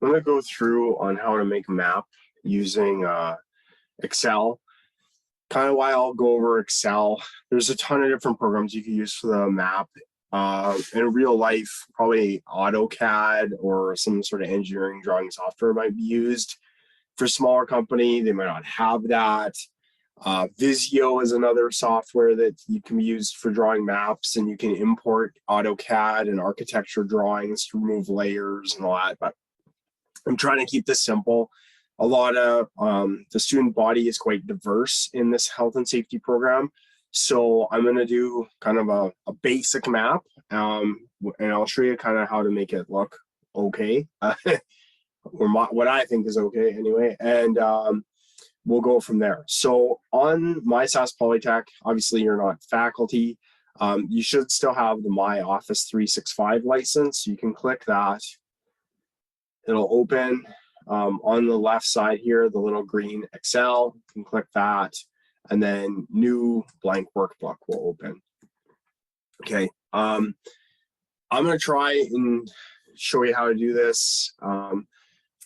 I'm going to go through on how to make a map using Excel. Kind of why I'll go over Excel. There's a ton of different programs you can use for the map. In real life, probably AutoCAD or some sort of engineering drawing software might be used. For a smaller company, they might not have that. Visio is another software that you can use for drawing maps, and you can import AutoCAD and architecture drawings to remove layers and all that. But I'm trying to keep this simple. A lot of the student body is quite diverse in this health and safety program. So I'm going to do kind of a basic map, and I'll show you kind of how to make it look okay, or what I think is okay anyway. And we'll go from there. So on MySAS Polytech, obviously you're not faculty. You should still have the My Office 365 license. You can click that. It'll open on the left side here, the little green Excel. You can click that, and then new blank workbook will open. Okay, I'm going to try and show you how to do this.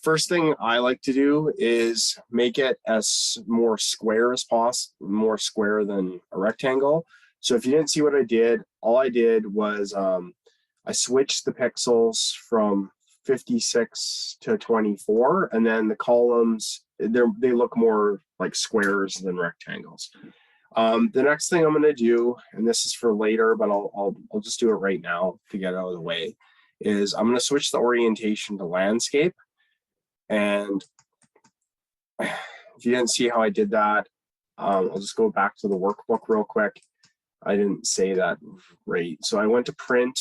First thing I like to do is make it as more square as possible, more square than a rectangle. So if you didn't see what I did, all I did was I switched the pixels from 56 to 24, and then the columns, they look more like squares than rectangles. The next thing I'm going to do, and this is for later, but I'll just do it right now to get out of the way, is I'm going to switch the orientation to landscape. And if you didn't see how I did that, I'll just go back to the workbook real quick. I didn't say that right. So I went to print,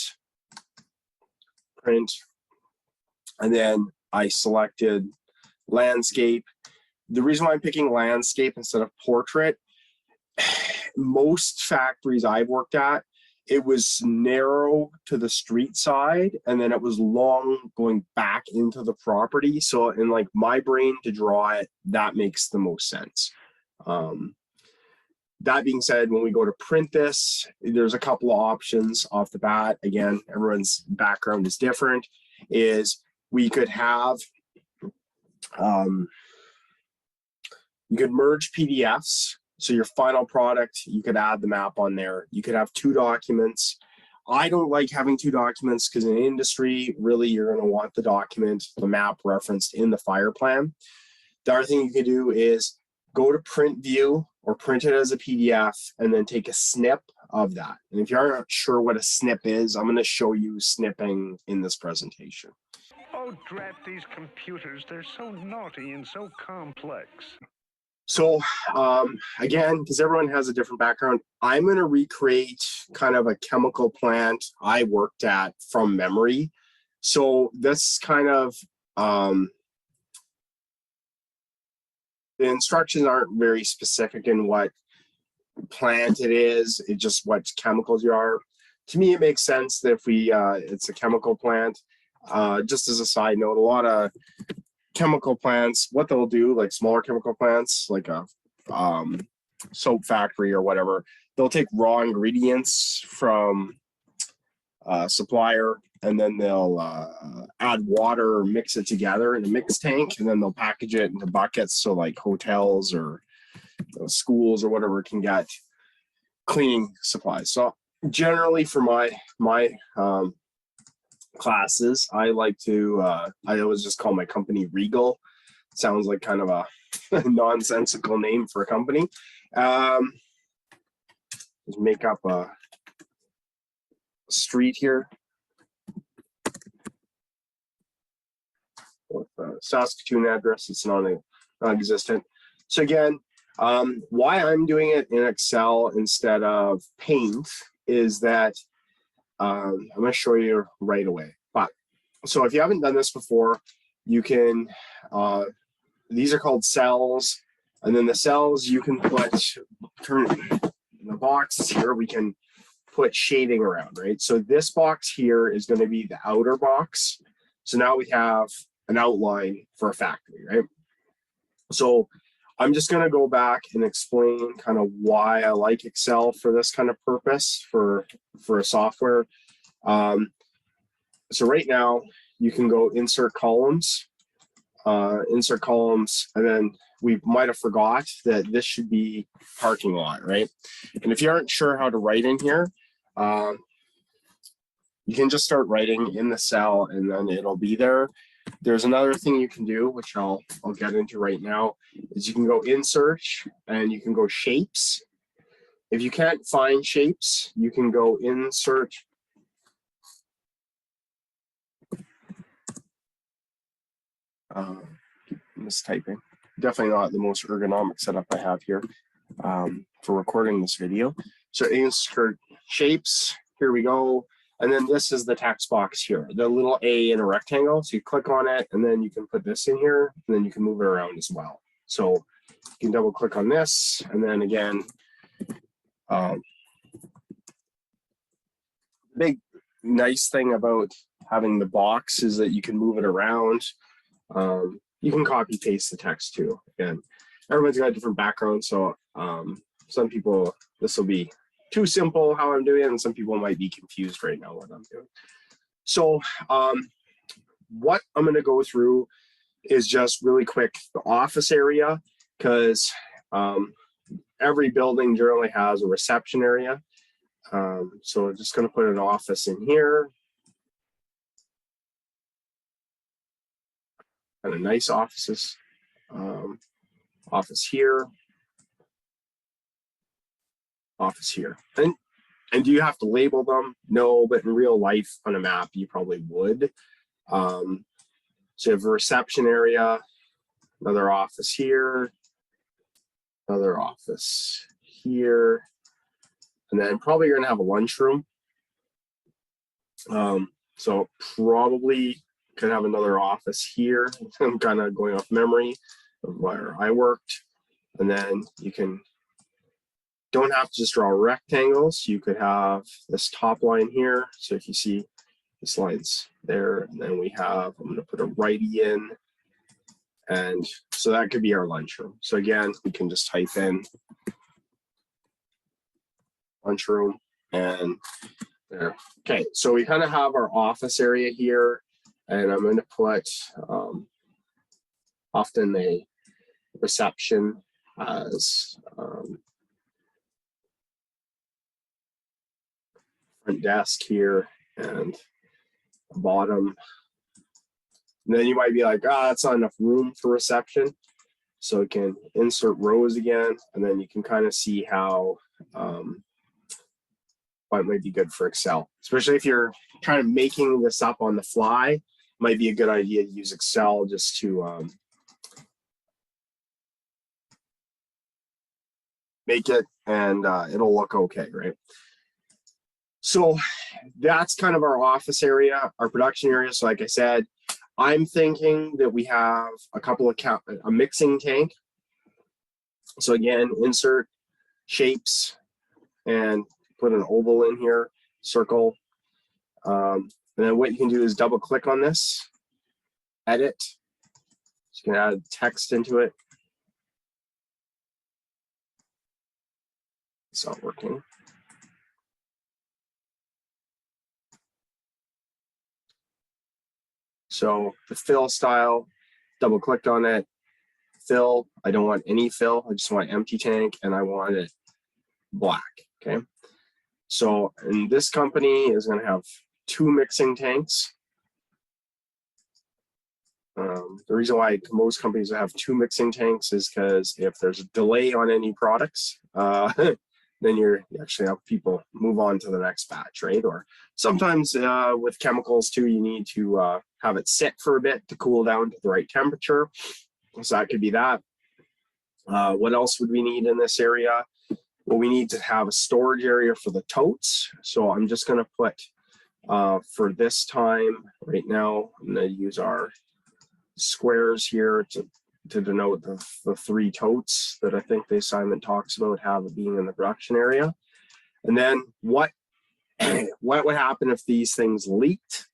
and then I selected landscape. The reason why I'm picking landscape instead of portrait, most factories I've worked at, it was narrow to the street side, and then it was long going back into the property. So in like my brain to draw it, that makes the most sense. That being said, when we go to print this, there's a couple of options off the bat. Again, everyone's background is different. Is we could have, you could merge PDFs. So your final product, you could add the map on there. You could have two documents. I don't like having two documents because in industry, really, you're going to want the document, the map referenced in the fire plan. The other thing you could do is go to print view or print it as a PDF and then take a snip of that. And if you aren't sure what a snip is, I'm going to show you snipping in this presentation. Oh, drat these computers. They're so naughty and so complex. So again, because everyone has a different background, I'm going to recreate kind of a chemical plant I worked at from memory. So this kind of, the instructions aren't very specific in what plant it is. It's just what chemicals you are. To me, it makes sense that if we, it's a chemical plant. Just as a side note, a lot of chemical plants, what they'll do, like smaller chemical plants, like a soap factory or whatever, they'll take raw ingredients from a supplier, and then they'll add water or mix it together in a mix tank, and then they'll package it into buckets so like hotels or schools or whatever can get cleaning supplies. So generally for my classes, I like to I always just call my company Regal. Sounds like kind of a nonsensical name for a company. Just make up a street here with a Saskatoon address. It's non-existent. So again, why I'm doing it in Excel instead of Paint is that I'm going to show you right away. But so if you haven't done this before, you can, these are called cells, and then the cells you can turn in the boxes here, we can put shading around, right? So this box here is going to be the outer box. So now we have an outline for a factory, right? So I'm just going to go back and explain kind of why I like Excel for this kind of purpose for a software. So right now you can go insert columns, insert columns, and then we might have forgot that this should be parking lot, right? And if you aren't sure how to write in here, you can just start writing in the cell and then it'll be there. There's another thing you can do, which I'll get into right now, is you can go insert and you can go shapes. If you can't find shapes, you can go insert mistyping. Definitely not the most ergonomic setup I have here for recording this video. So insert shapes, here we go. And then this is the text box here, the little A in a rectangle. So you click on it and then you can put this in here and then you can move it around as well. So you can double click on this and then again, big nice thing about having the box is that you can move it around. You can copy paste the text too. Again, everyone's got a different background. So some people, this will be too simple how I'm doing it, and some people might be confused right now what I'm doing. So what I'm going to go through is just really quick the office area, because every building generally has a reception area. So I'm just going to put an office in here. Kind of nice offices. Office here. Office here. And do you have to label them? No, but in real life on a map, you probably would. So you have a reception area, another office here, another office here, and then probably you're gonna have a lunchroom. So probably could have another office here. I'm kind of going off memory of where I worked. And then you don't have to just draw rectangles. You could have this top line here. So if you see this line's there, and then we have, I'm gonna put a righty in. And so that could be our lunchroom. So again, we can just type in lunchroom and there. Okay, so we kind of have our office area here, and I'm going to put often a reception as front desk here and bottom. And then you might be like, that's not enough room for reception. So we can insert rows again, and then you can kind of see how it might be good for Excel, especially if you're kind of making this up on the fly. Might be a good idea to use Excel just to make it, and it'll look okay, right? So that's kind of our office area, our production area. So like I said, I'm thinking that we have a couple of a mixing tank. So again, insert shapes and put an oval in here, circle. And then what you can do is double click on this, edit. So you can add text into it. It's not working. So the fill style, double clicked on it. Fill, I don't want any fill. I just want empty tank and I want it black, okay? So, and this company is gonna have 2 mixing tanks. The reason why most companies have 2 mixing tanks is because if there's a delay on any products, then you actually have people move on to the next batch, right? Or sometimes with chemicals too, you need to have it sit for a bit to cool down to the right temperature. So that could be that. What else would we need in this area? Well, we need to have a storage area for the totes. So I'm just going to put, for this time right now, I'm going to use our squares here to denote the 3 totes that I think the assignment talks about being in the production area. And then what would happen if these things leaked?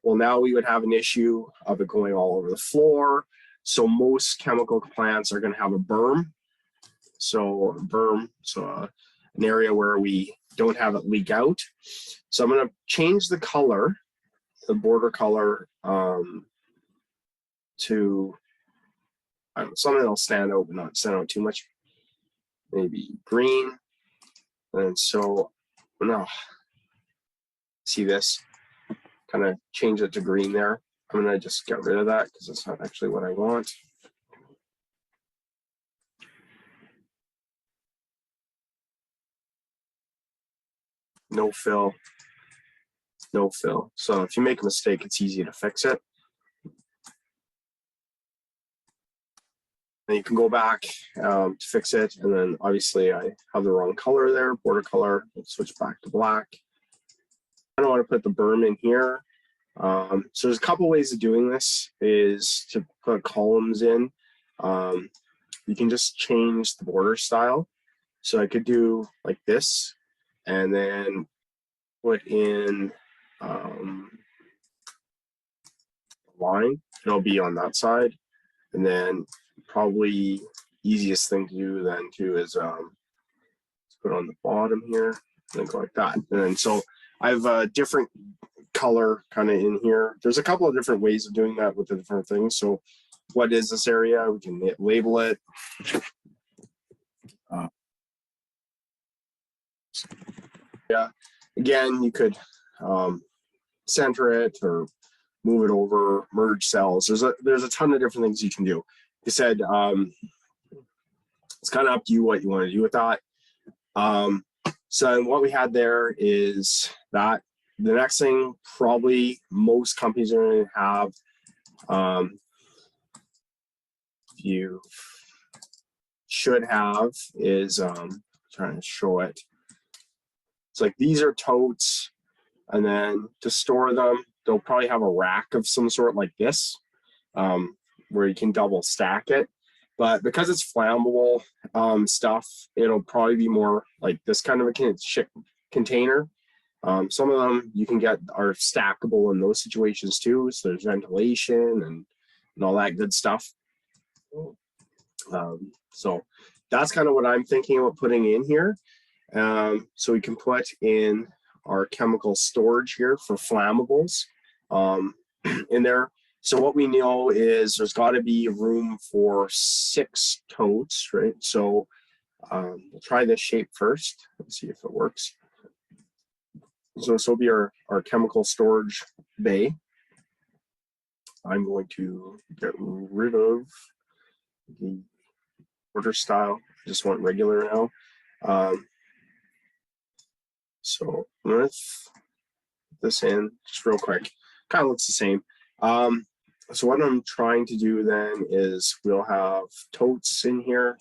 Well, now we would have an issue of it going all over the floor. So most chemical plants are going to have a berm. So an area where we don't have it leak out. So I'm going to change the color, the border color, to something that'll stand out, but not stand out too much. Maybe green. And so now, see this? Kind of change it to green there. I'm gonna just get rid of that because it's not actually what I want. No fill, no fill. So if you make a mistake, it's easy to fix it. And you can go back to fix it. And then obviously I have the wrong color there, border color. Let's switch back to black. I don't want to put the berm in here. So there's a couple ways of doing this is to put columns in. You can just change the border style. So I could do like this and then put in line. It'll be on that side. And then probably easiest thing to do then too is let's put it on the bottom here and then go like that. And then so I have a different color kind of in here. There's a couple of different ways of doing that with the different things. So what is this area? We can label it. Yeah, again, you could center it or move it over, merge cells. There's a ton of different things you can do. Like I said, it's kind of up to you what you want to do with that. So what we had there is that the next thing probably most companies are going to have, you should have is trying to show it. It's like these are totes, and then to store them, they'll probably have a rack of some sort like this, where you can double stack it. But because it's flammable stuff, it'll probably be more like this kind of a container. Some of them you can get are stackable in those situations too. So there's ventilation and all that good stuff. So that's kind of what I'm thinking about putting in here. So we can put in our chemical storage here for flammables in there. So what we know is there's got to be room for 6 totes, right? So we'll try this shape first. Let's see if it works. So this will be our chemical storage bay. I'm going to get rid of the order style. I just want regular now. So let's put this in just real quick. Kind of looks the same. So what I'm trying to do then is we'll have totes in here.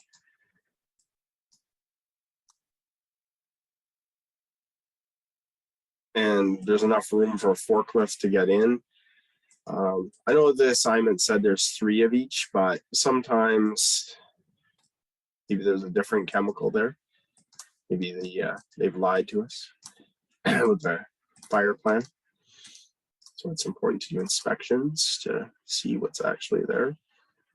And there's enough room for a forklift to get in. I know the assignment said there's 3 of each, but sometimes maybe there's a different chemical there. Maybe they've lied to us with the fire plan. So it's important to do inspections to see what's actually there.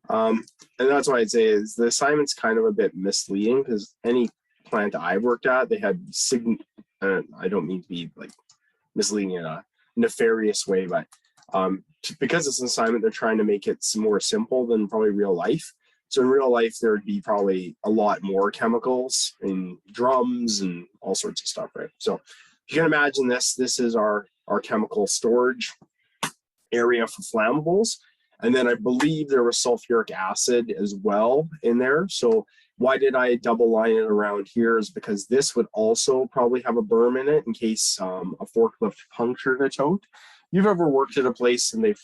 And that's why I'd say is the assignment's kind of a bit misleading because any plant I've worked at, they had I don't mean to be like misleading in a nefarious way, but because it's an assignment, they're trying to make it more simple than probably real life. So in real life, there would be probably a lot more chemicals in drums and all sorts of stuff, right? So you can imagine this is our chemical storage area for flammables. And then I believe there was sulfuric acid as well in there. So why did I double line it around here is because this would also probably have a berm in it in case a forklift punctured a tote. You've ever worked at a place and they've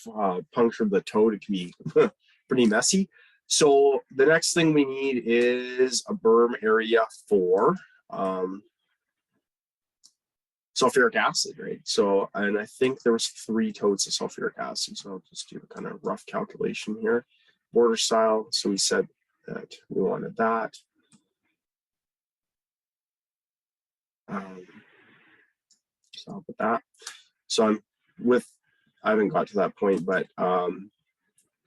punctured the tote, it can be pretty messy. So the next thing we need is a berm area for sulfuric acid, right? So, and I think there was 3 totes of sulfuric acid. So I'll just do a kind of rough calculation here. Border style. So we said that we wanted that. So I'll put that. So I haven't got to that point, but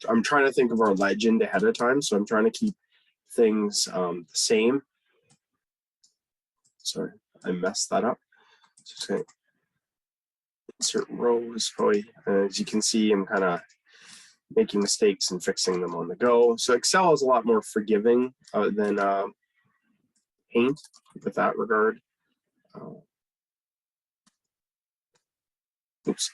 I'm trying to think of our legend ahead of time. So I'm trying to keep things the same. Sorry, I messed that up. Just going to insert rows probably. As you can see, I'm kind of making mistakes and fixing them on the go. So Excel is a lot more forgiving than Paint with that regard. Oops.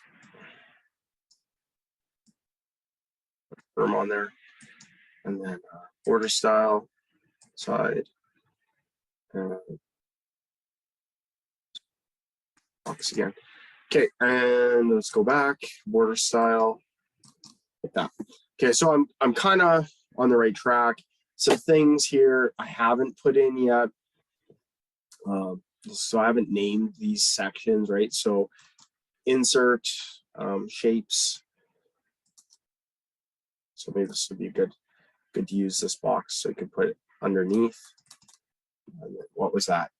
Firm on there. And then border style, side, box again. Okay, and let's go back, border style, like that. Okay, so I'm kind of on the right track. Some things here I haven't put in yet. So I haven't named these sections, right? So insert shapes. So maybe this would be good to use this box so you could put it underneath. And what was that?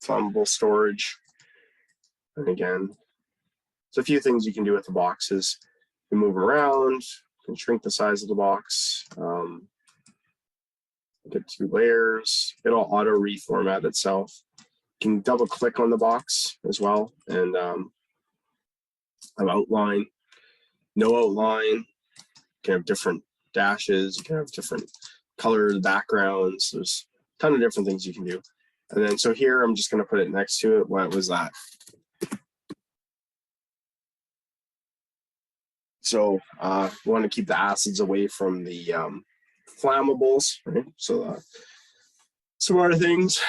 Flammable storage. And again, there's a few things you can do with the boxes. You move around, you can shrink the size of the box, get 2 layers, it'll auto reformat itself. You can double click on the box as well and have outline, no outline. You can have different dashes, you can have different color backgrounds. There's a ton of different things you can do. And then so here I'm just going to put it next to it. What was that? So we want to keep the acids away from the flammables, right? So some other things.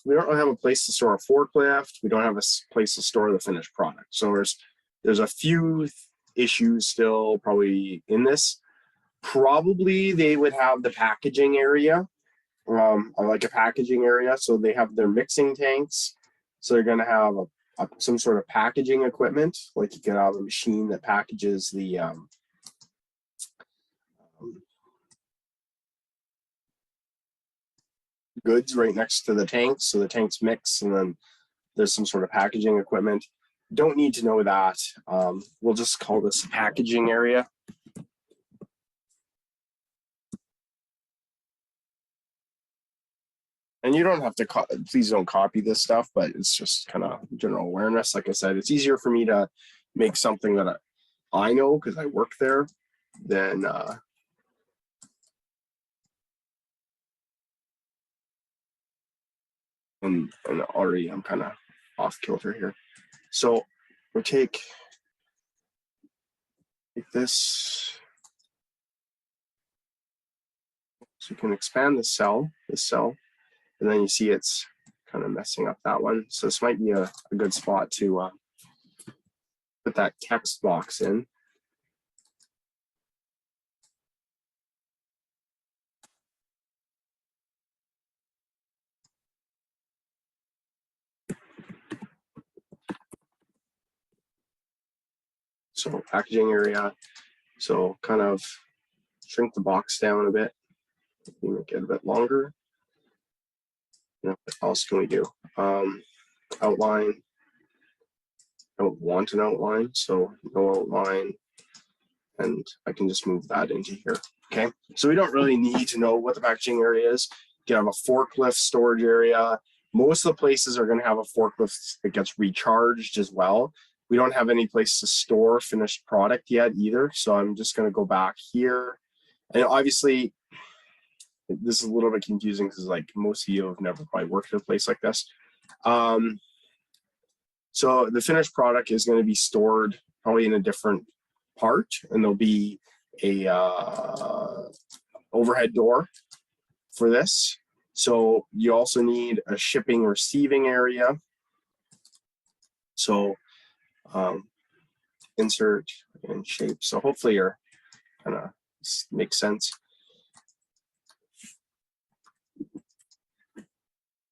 We don't really have a place to store a forklift. We don't have a place to store the finished product. So there's a few issues still probably in this. Probably they would have the packaging area, like a packaging area. So they have their mixing tanks. So they're going to have some sort of packaging equipment, like you can have a machine that packages the goods right next to the tanks. So the tanks mix, and then there's some sort of packaging equipment. Don't need to know that. We'll just call this packaging area. And you don't have to, please don't copy this stuff, but it's just kind of general awareness. Like I said, it's easier for me to make something that I know because I work there than and already I'm kind of off kilter here. So we'll take this. So you can expand this cell, and then you see it's kind of messing up that one. So this might be a good spot to put that text box in. So packaging area. So kind of shrink the box down a bit. Make it a bit longer. What else can we do? Outline. I don't want an outline, so no outline. And I can just move that into here. Okay, so we don't really need to know what the packaging area is. You can have a forklift storage area. Most of the places are going to have a forklift that gets recharged as well. We don't have any place to store finished product yet either. So I'm just going to go back here. And obviously, this is a little bit confusing because like most of you have never probably worked at a place like this. So the finished product is going to be stored probably in a different part, and there'll be a overhead door for this. So you also need a shipping receiving area. So insert and shape. So hopefully you're kind of makes sense.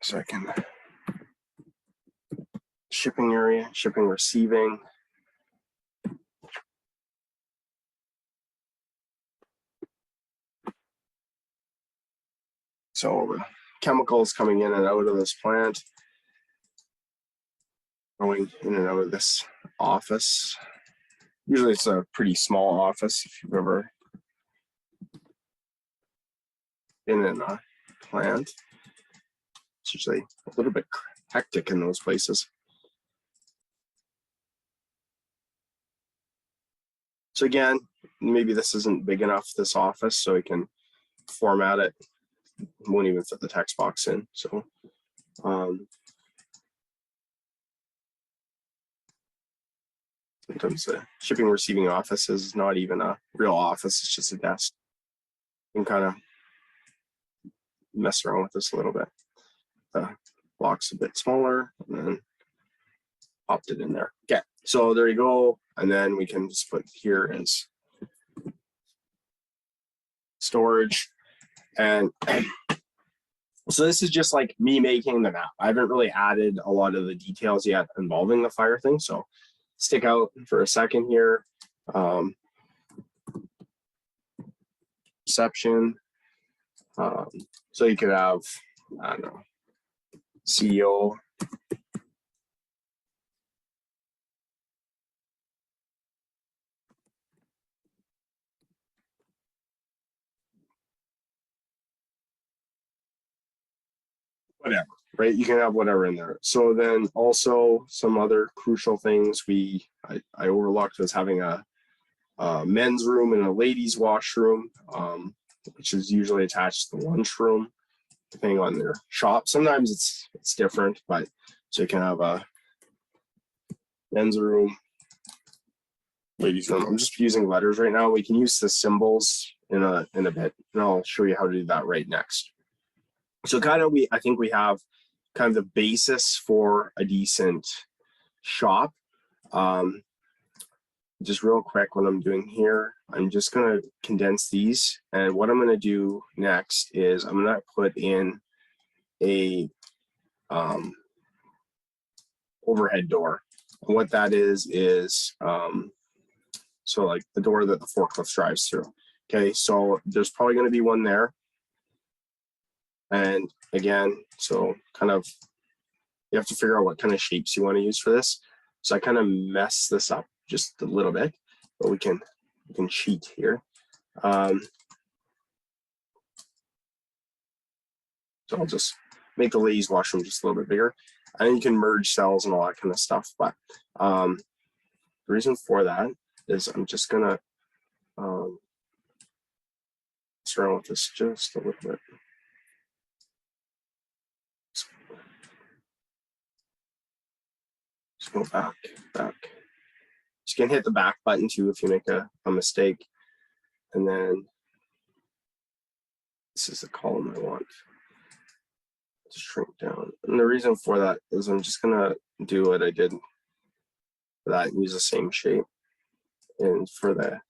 So I can shipping area, shipping receiving. So chemicals coming in and out of this plant, going in and out of this office. Usually it's a pretty small office if you've ever been in a plant. It's usually a little bit hectic in those places. So again, maybe this isn't big enough, this office, so we can format it. Won't even fit the text box in. So sometimes the shipping receiving office is not even a real office, it's just a desk. You can kind of mess around with this a little bit. The block's a bit smaller, and then popped it in there. Okay, so there you go. And then we can just put here as storage. And so this is just like me making the map. I haven't really added a lot of the details yet involving the fire thing. So stick out for a second here. Reception. So you could have, I don't know, CEO. Whatever, right? You can have whatever in there. So then also some other crucial things I overlooked was having a men's room and a ladies' washroom, which is usually attached to the lunchroom, depending on their shop. Sometimes it's different, but so you can have a men's room, ladies' room. I'm just using letters right now. We can use the symbols in a bit, and I'll show you how to do that right next. So I think we have kind of the basis for a decent shop. Just real quick, what I'm doing here, I'm just going to condense these. And what I'm going to do next is I'm going to put in a overhead door. And what that is so like the door that the forklift drives through. Okay, so there's probably going to be one there. And again, so kind of, you have to figure out what kind of shapes you want to use for this. So I kind of mess this up just a little bit, but we can cheat here. So I'll just make the ladies' washroom just a little bit bigger. And then you can merge cells and all that kind of stuff. But the reason for that is I'm just gonna start with this just a little bit. Just go back. You can hit the back button too if you make a mistake. And then this is the column I want to shrink down. And the reason for that is I'm just gonna do what I did for that and use the same shape. And for the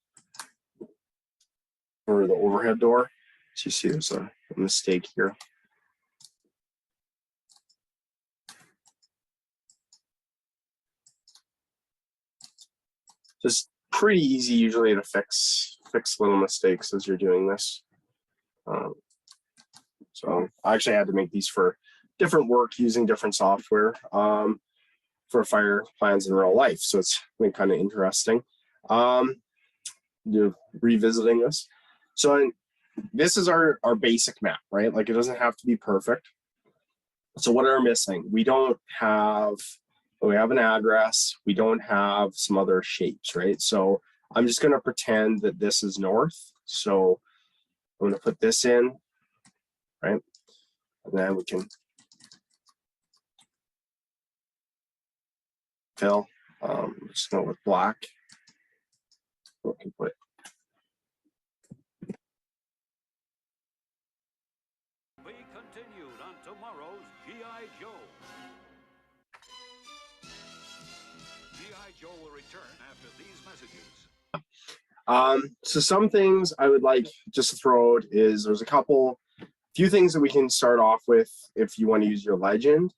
overhead door, so you see there's a mistake here. Just pretty easy usually to fix little mistakes as you're doing this. So I actually had to make these for different work using different software for fire plans in real life. So it's been kind of interesting. Revisiting this. So this is our basic map, right? Like it doesn't have to be perfect. So what are we missing? We have an address. We don't have some other shapes, right? So I'm just going to pretend that this is north. So I'm going to put this in, right? And then we can fill. Just go with black. We can put Be continued on tomorrow's G.I. Joe. G.I. Joe will return after these messages. So some things I would like just to throw out is there's few things that we can start off with if you want to use your legend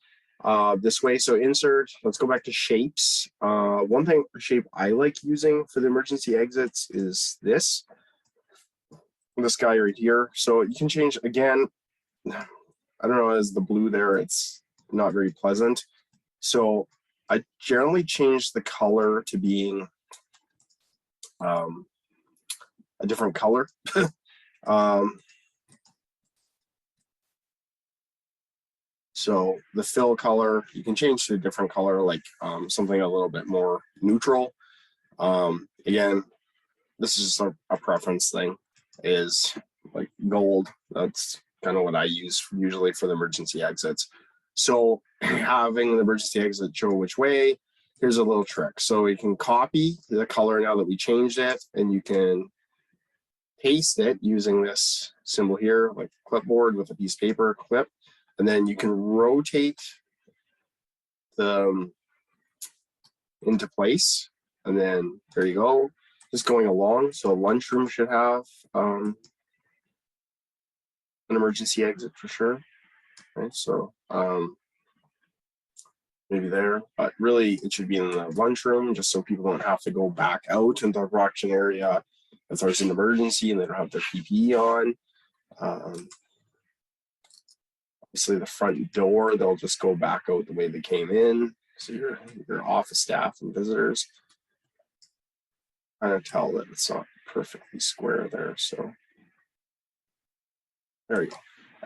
this way. So insert, let's go back to shapes. One shape I like using for the emergency exits is this guy right here. So you can change again. I don't know, as the blue there, it's not very pleasant. So I generally change the color to being a different color. So the fill color, you can change to a different color, like something a little bit more neutral. Again, this is just a preference thing, is like gold. That's kind of what I use usually for the emergency exits. So having the emergency exit show which way, here's a little trick. So you can copy the color now that we changed it, and you can paste it using this symbol here, like clipboard with a piece of paper clip, and then you can rotate the into place, and then there you go, just going along. So a lunchroom should have an emergency exit for sure, right? So maybe there, but really it should be in the lunchroom, just so people don't have to go back out into the production area if there's an emergency and they don't have their PPE on. Obviously the front door, they'll just go back out the way they came in. So your office staff and visitors kind of tell that it's not perfectly square there. So there you go.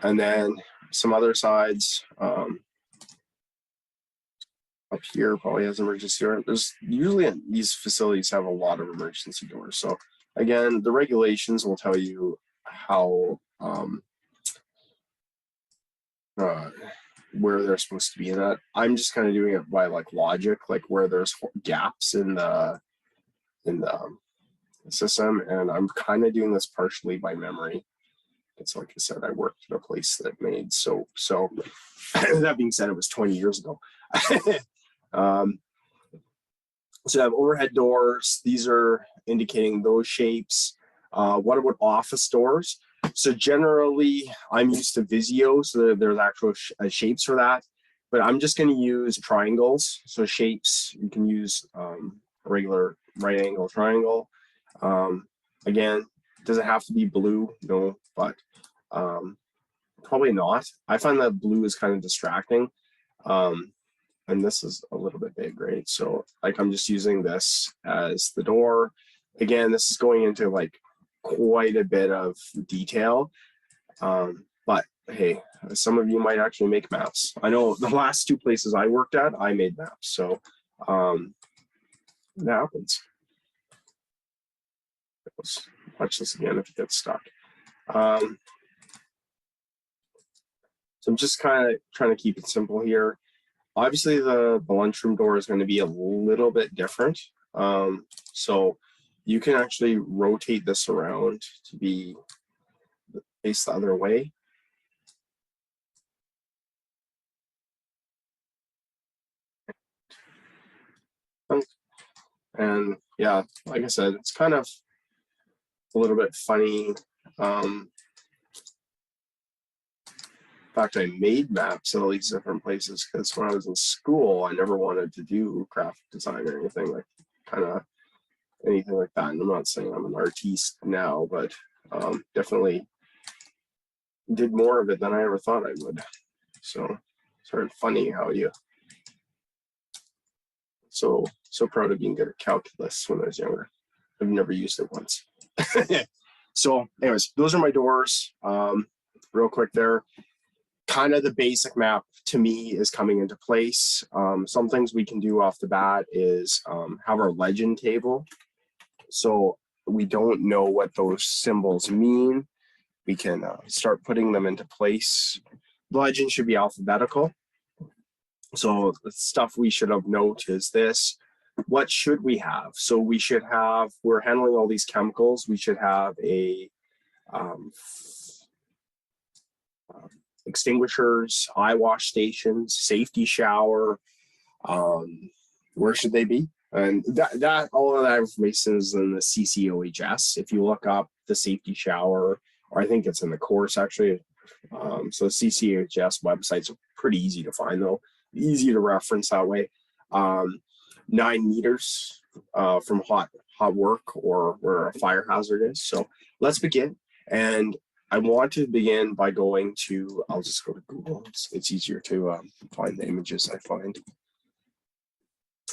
And then some other sides, up here probably has emergency door. There's usually these facilities have a lot of emergency doors. So again, the regulations will tell you how where they're supposed to be in that. I'm just kind of doing it by like logic, like where there's gaps in the system, and I'm kind of doing this partially by memory. It's like I said, I worked at a place that made soap. So that being said, it was 20 years ago. So I have overhead doors. These are indicating those shapes. What about office doors? So generally, I'm used to Visio, so there's actual shapes for that. But I'm just going to use triangles. So shapes, you can use a regular right angle triangle. Again, does it have to be blue? No, but probably not. I find that blue is kind of distracting. And this is a little bit big, right? So like I'm just using this as the door. Again, this is going into like quite a bit of detail. But hey, some of you might actually make maps. I know the last two places I worked at, I made maps. So it happens. Let's watch this again if it gets stuck. So I'm just kind of trying to keep it simple here. Obviously, the lunchroom door is going to be a little bit different. So you can actually rotate this around to be faced the other way. And yeah, like I said, it's kind of a little bit funny. In fact, I made maps in all these different places because when I was in school, I never wanted to do graphic design or anything like that. And I'm not saying I'm an artiste now, but definitely did more of it than I ever thought I would. So it's sort of funny how you so proud of being good at calculus when I was younger. I've never used it once. So anyways, those are my doors. Real quick there. Kind of the basic map to me is coming into place. Some things we can do off the bat is have our legend table. So we don't know what those symbols mean. We can start putting them into place. The legend should be alphabetical. So the stuff we should have note is this. What should we have? So we should have, we're handling all these chemicals. We should have a extinguishers, eye wash stations, safety shower. Where should they be? And that all of that information is in the CCOHS. If you look up the safety shower, or I think it's in the course actually. So the CCOHS websites are pretty easy to find though, easy to reference that way. 9 meters from hot work or where a fire hazard is. So let's begin. And I want to begin by going to, I'll just go to Google. It's easier to find the images I find.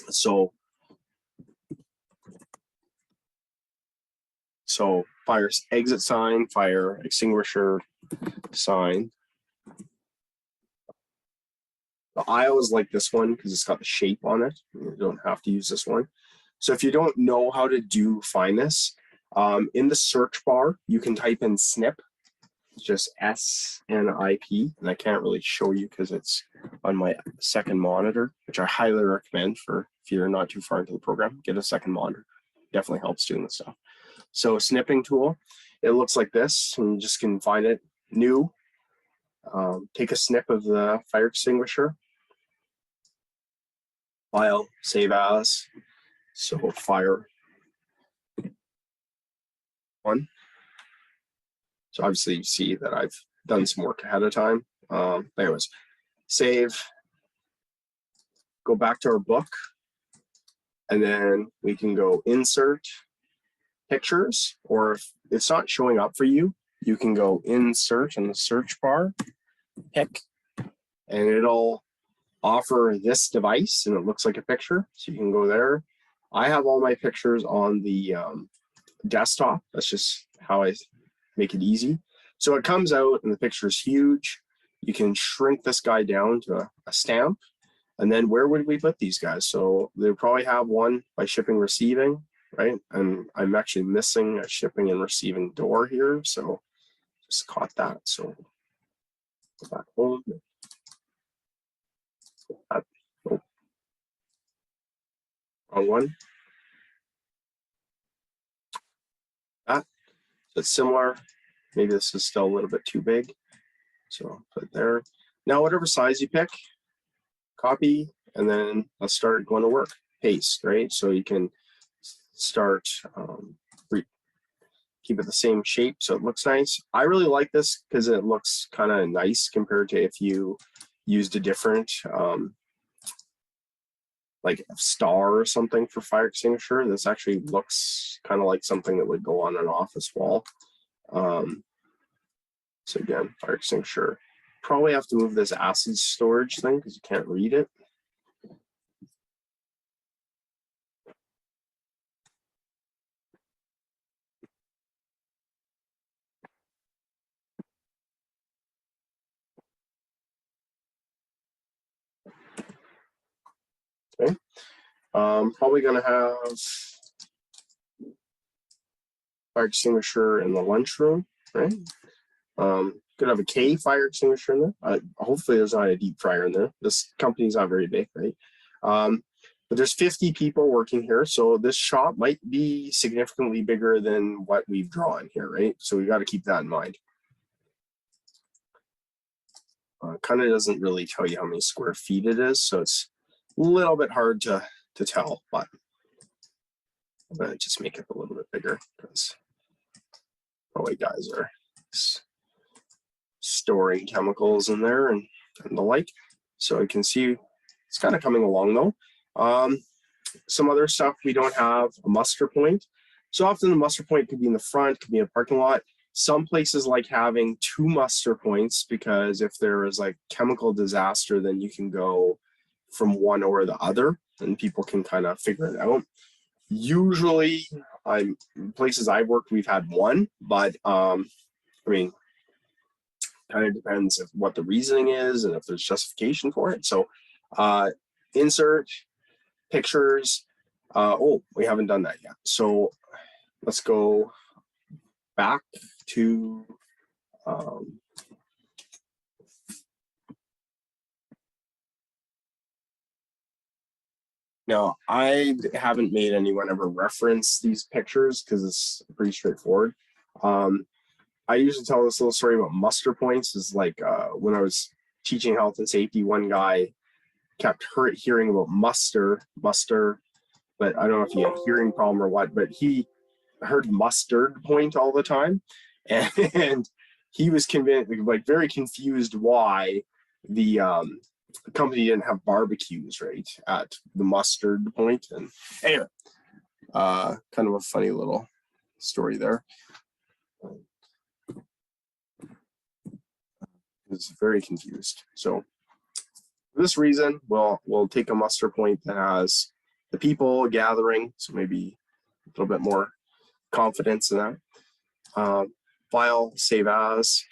So fire exit sign, fire extinguisher sign. I always like this one because it's got the shape on it. You don't have to use this one. So if you don't know how to find this, in the search bar, you can type in snip, just SNIP, and I can't really show you because it's on my second monitor, which I highly recommend for if you're not too far into the program, get a second monitor. Definitely helps doing this stuff. So snipping tool, it looks like this, and you just can find it new. Take a snip of the fire extinguisher, file, save as, so fire one. So obviously you see that I've done some work ahead of time. Anyways, save, go back to our book, and then we can go insert pictures, or if it's not showing up for you, you can go insert in the search bar, pick, and it'll offer this device, and it looks like a picture, so you can go there. I have all my pictures on the desktop. That's just how I make it easy. So it comes out and the picture is huge. You can shrink this guy down to a stamp, and then where would we put these guys? So they probably have one by shipping receiving, right? And I'm actually missing a shipping and receiving door here, so just caught that. So go back home. Oh, wrong one. That. So it's similar. Maybe this is still a little bit too big, so I'll put it there. Now whatever size you pick, copy, and then let's start going to work. Paste, right? So you can start keep it the same shape so it looks nice. I really like this because it looks kind of nice compared to if you used a different like a star or something for fire extinguisher. This actually looks kind of like something that would go on an office wall. So again, fire extinguisher. Probably have to move this acid storage thing because you can't read it. Okay. Probably gonna have fire extinguisher in the lunchroom, right? Could have a K fire extinguisher in there. Hopefully there's not a deep fryer in there. This company's not very big, right? But there's 50 people working here, so this shop might be significantly bigger than what we've drawn here, right? So we got to keep that in mind. Kind of doesn't really tell you how many square feet it is, so it's a little bit hard to tell, but I'm gonna just make it a little bit bigger because probably guys are storing chemicals in there and the like. So you can see it's kind of coming along though. Some other stuff, we don't have a muster point. So often the muster point could be in the front, could be in a parking lot. Some places like having 2 muster points because if there is like chemical disaster, then you can go from one or the other and people can kind of figure it out. Usually places I've worked, we've had 1, but I mean, kind of depends if what the reasoning is and if there's justification for it. So insert pictures. Oh, we haven't done that yet. So let's go back to now I haven't made anyone ever reference these pictures because it's pretty straightforward. I usually tell this little story about muster points. Is like when I was teaching health and safety, one guy kept hearing about muster, but I don't know if he had a hearing problem or what, but he heard mustard point all the time. And he was convinced, like very confused why the company didn't have barbecues right at the mustard point. And anyway, kind of a funny little story there. Is very confused. So for this reason, we'll take a muster point that has the people gathering, so maybe a little bit more confidence in that. File, save as.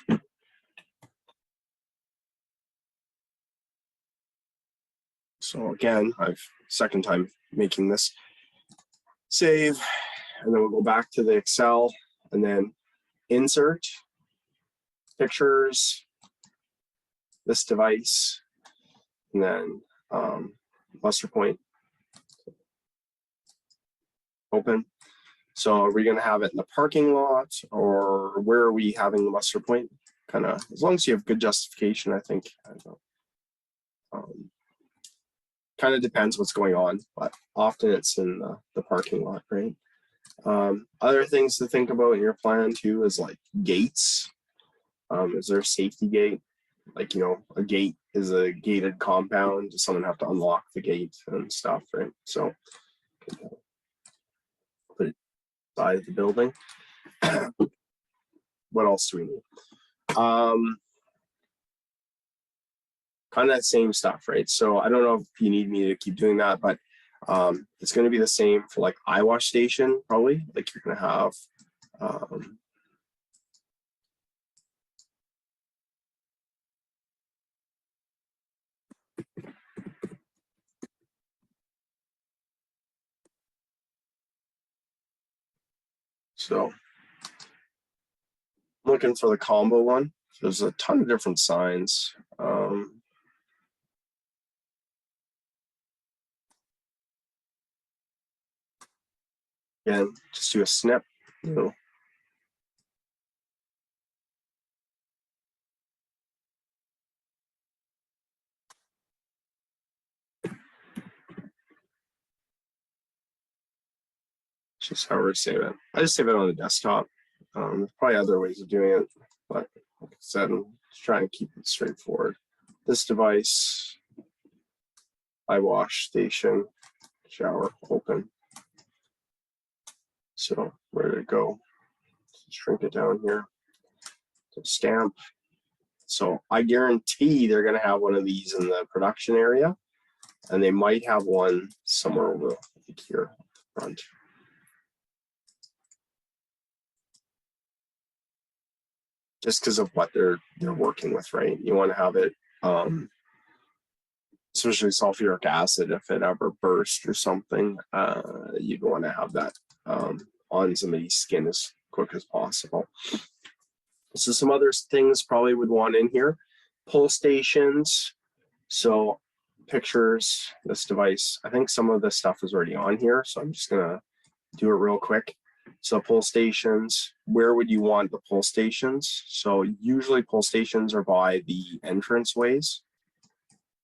So again, I've second time making this. Save, and then we'll go back to the Excel and then insert, pictures, this device, and then muster point, open. So are we going to have it in the parking lot, or where are we having the muster point? Kind of, as long as you have good justification, I think. Kind of depends what's going on, but often it's in the parking lot, right? Other things to think about in your plan too is like gates. Is there a safety gate? Like, you know, a gate is a gated compound. Does someone have to unlock the gate and stuff, right? So put it inside the building. What else do we need? Kind of that same stuff, right? So I don't know if you need me to keep doing that, but it's going to be the same for like eye wash station, probably. Like you're going to have so I'm looking for the combo one. There's a ton of different signs. Again, just do a snip, you know. Just how we save it. I just save it on the desktop. There's probably other ways of doing it, but like I said, I'm just trying to keep it straightforward. This device, eye wash station, shower, open. So where did it go? Shrink it down here to stamp. So I guarantee they're going to have one of these in the production area, and they might have one somewhere over like here front. Just because of what they're working with, right? You want to have it, especially sulfuric acid, if it ever burst or something, you'd want to have that on somebody's skin as quick as possible. So some other things probably would want in here: pull stations. So pictures, this device. I think some of this stuff is already on here, so I'm just gonna do it real quick. So pull stations, where would you want the pull stations? So usually pull stations are by the entrance ways.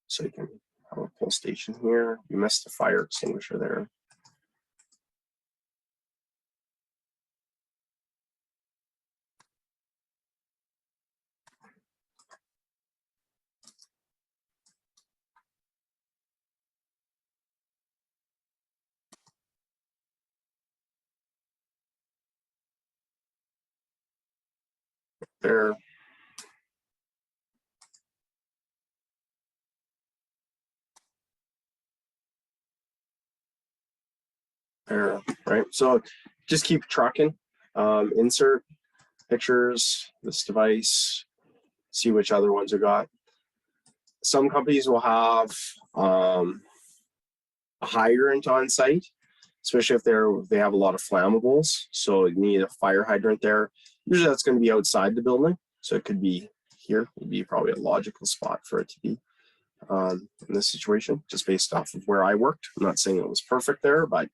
So you can have a pull station here. You missed the fire extinguisher there. There. There, right? So just keep trucking. Insert pictures, this device, see which other ones you got. Some companies will have a hydrant on site, especially if they have a lot of flammables. So you need a fire hydrant there. Usually that's going to be outside the building. So it could be here, would be probably a logical spot for it to be in this situation, just based off of where I worked. I'm not saying it was perfect there, but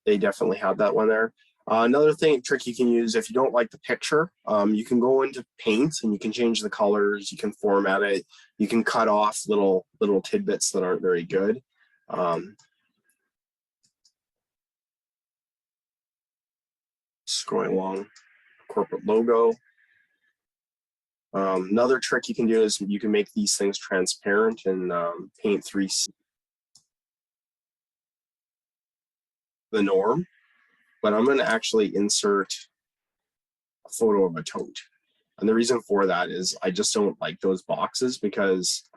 they definitely had that one there. Another trick you can use if you don't like the picture, you can go into Paint and you can change the colors, you can format it, you can cut off little tidbits that aren't very good. Scrolling along, corporate logo. Another trick you can do is you can make these things transparent in Paint 3C. The norm, but I'm going to actually insert a photo of a tote. And the reason for that is I just don't like those boxes because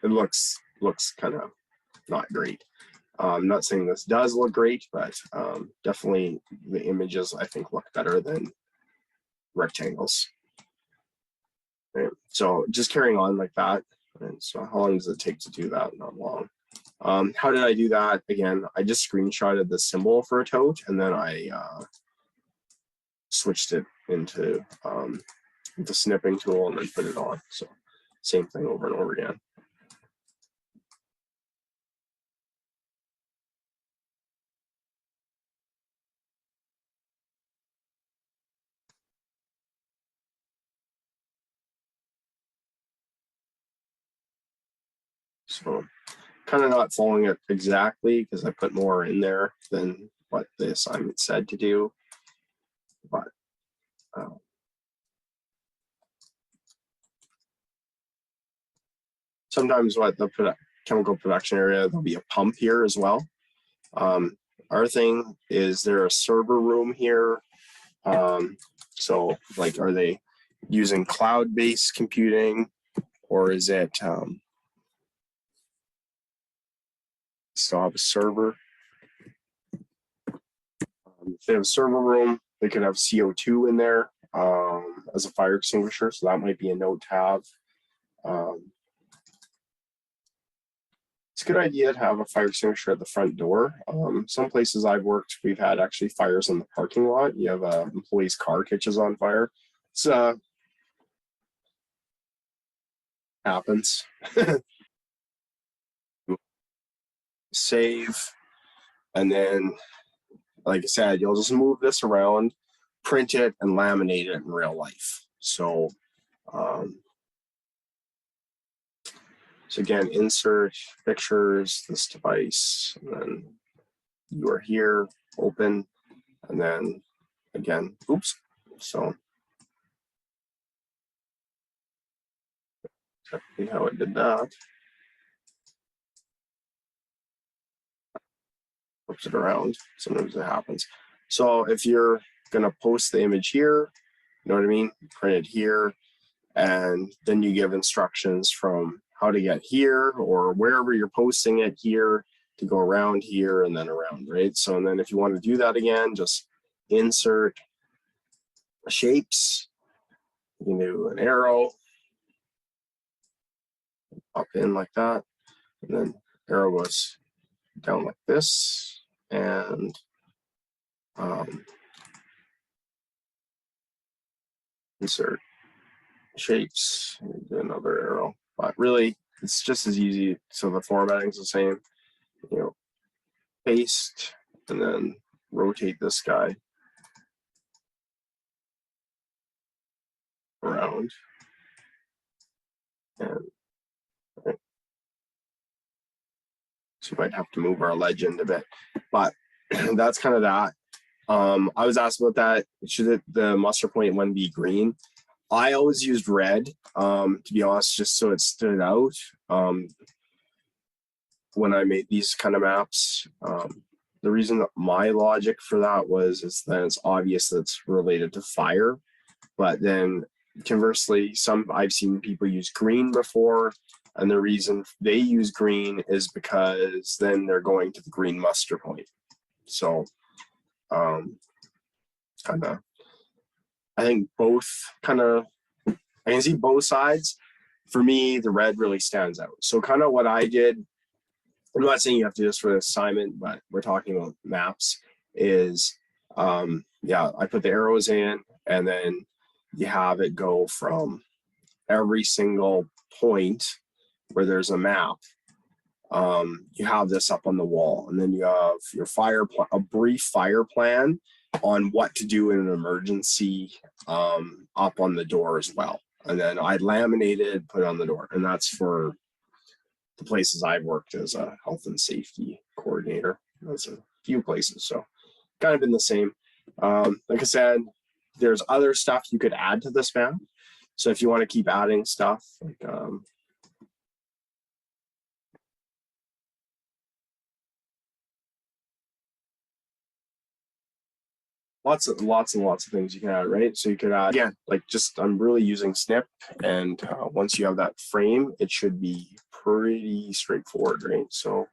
it looks kind of not great. I'm not saying this does look great, but definitely the images I think look better than rectangles. Right. So just carrying on like that. And so how long does it take to do that? Not long. How did I do that? Again, I just screenshotted the symbol for a tote and then I switched it into the snipping tool and then put it on. So same thing over and over again. So kind of not following it exactly because I put more in there than what the assignment said to do. But sometimes what the chemical production area, there'll be a pump here as well. Our thing is there a server room here? So like, are they using cloud-based computing or is it still have a server? If they have a server room, they could have CO2 in there as a fire extinguisher. So that might be a note to have. It's a good idea to have a fire extinguisher at the front door. Some places I've worked, we've had actually fires in the parking lot. You have an employee's car catches on fire. It's happens. Save, and then, like I said, you'll just move this around, print it, and laminate it in real life. So, so again, insert pictures, this device, and then you are here, open, and then again, oops. So see how it did that. Flips it around. Sometimes it happens. So if you're gonna post the image here, you know what I mean? Print it here, and then you give instructions from how to get here or wherever you're posting it here to go around here and then around, right? So and then if you want to do that again, just insert shapes. You can do an arrow up in like that, and then arrow goes down like this, and insert shapes, and do another arrow. But really, it's just as easy. So the formatting's the same. You know, paste and then rotate this guy around. And right, so we might have to move our legend a bit, but that's kind of that. I was asked about that. Should the muster point one be green? I always used red, to be honest, just so it stood out when I made these kind of maps. The reason that my logic for that was is that it's obvious that it's related to fire, but then conversely, I've seen people use green before, and the reason they use green is because then they're going to the green muster point. So kind of, I think both kind of, I can see both sides. For me, the red really stands out. So kind of what I did, I'm not saying you have to do this for the assignment, but we're talking about maps, is yeah, I put the arrows in and then you have it go from every single point where there's a map. You have this up on the wall, and then you have your a brief fire plan on what to do in an emergency up on the door as well. And then I laminated, put it on the door, and that's for the places I've worked as a health and safety coordinator. That's a few places, so kind of been the same. Like I said, there's other stuff you could add to this map. So if you want to keep adding stuff, like lots and lots of things you can add, right? So you could add, again, like just I'm really using snip, and once you have that frame, it should be pretty straightforward, right? So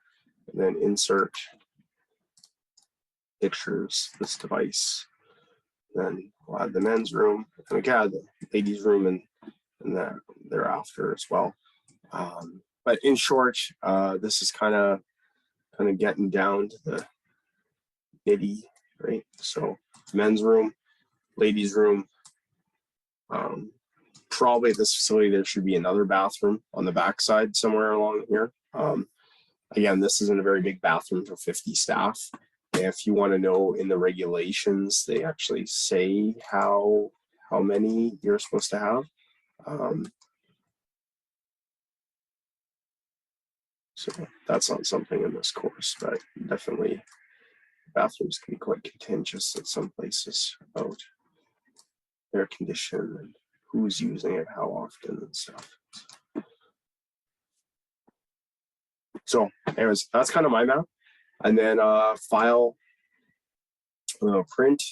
and then insert pictures, this device, then we'll add the men's room, and we can add the ladies' room and and that thereafter as well. But in short, this is kind of getting down to the nitty, right? So men's room, ladies' room. Probably at this facility there should be another bathroom on the backside somewhere along here. Again, this isn't a very big bathroom for 50 staff. If you want to know, in the regulations, they actually say how many you're supposed to have. So that's not something in this course, but definitely bathrooms can be quite contentious at some places about air condition and who's using it, how often, and stuff. So anyways, that's kind of my map. And then file, print,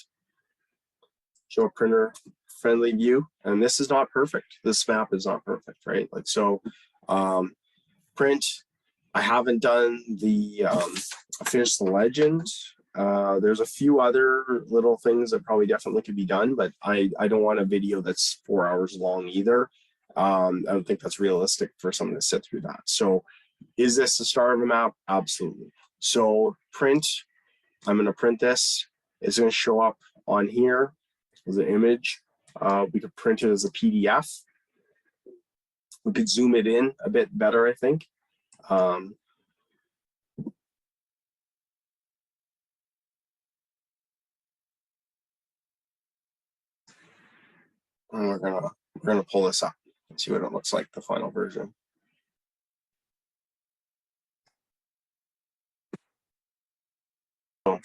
show a printer friendly view. And this is not perfect. This map is not perfect, right? Like, so print, I haven't done the finished the legend. There's a few other little things that probably definitely could be done, but I don't want a video that's 4 hours long either. I don't think that's realistic for someone to sit through that. So is this the start of a map? Absolutely. So print, I'm going to print this. It's going to show up on here as an image. We could print it as a PDF. We could zoom it in a bit better, I think. And we're gonna pull this up and see what it looks like, the final version. So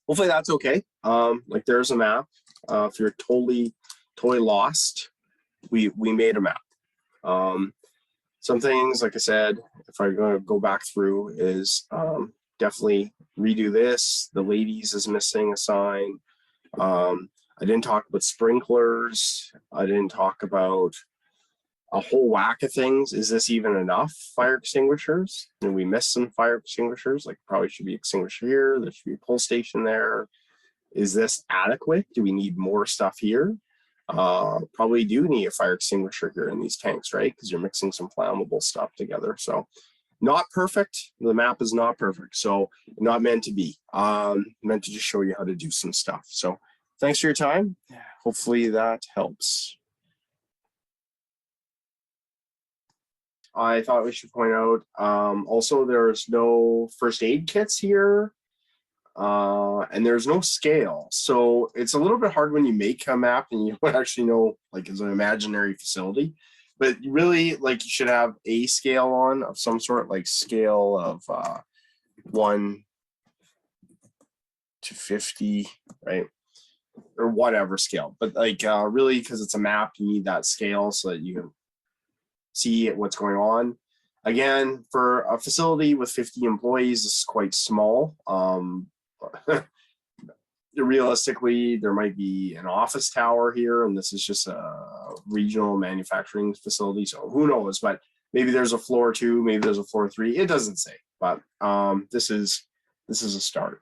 hopefully that's okay. Like, there's a map. If you're totally lost, we made a map. Some things, like I said, if I'm going to go back through, is definitely redo this. The ladies is missing a sign. I didn't talk about sprinklers. I didn't talk about a whole whack of things. Is this even enough fire extinguishers? And we missed some fire extinguishers, like probably should be extinguisher here. There should be a pull station there. Is this adequate? Do we need more stuff here? Probably do need a fire extinguisher here in these tanks, right? Because you're mixing some flammable stuff together. So not perfect. The map is not perfect. So not meant to be. Meant to just show you how to do some stuff. So thanks for your time. Hopefully that helps. I thought we should point out, also there's no first aid kits here, and there's no scale. So it's a little bit hard when you make a map and you don't actually know, like, it's an imaginary facility, but really, like, you should have a scale on of some sort, like scale of 1 to 50, right? Or whatever scale, but like really, because it's a map, you need that scale so that you can see what's going on. Again, for a facility with 50 employees, this is quite small. Realistically, there might be an office tower here, and this is just a regional manufacturing facility, so who knows, but maybe there's a floor 2, maybe there's a floor 3. It doesn't say, but this is a start.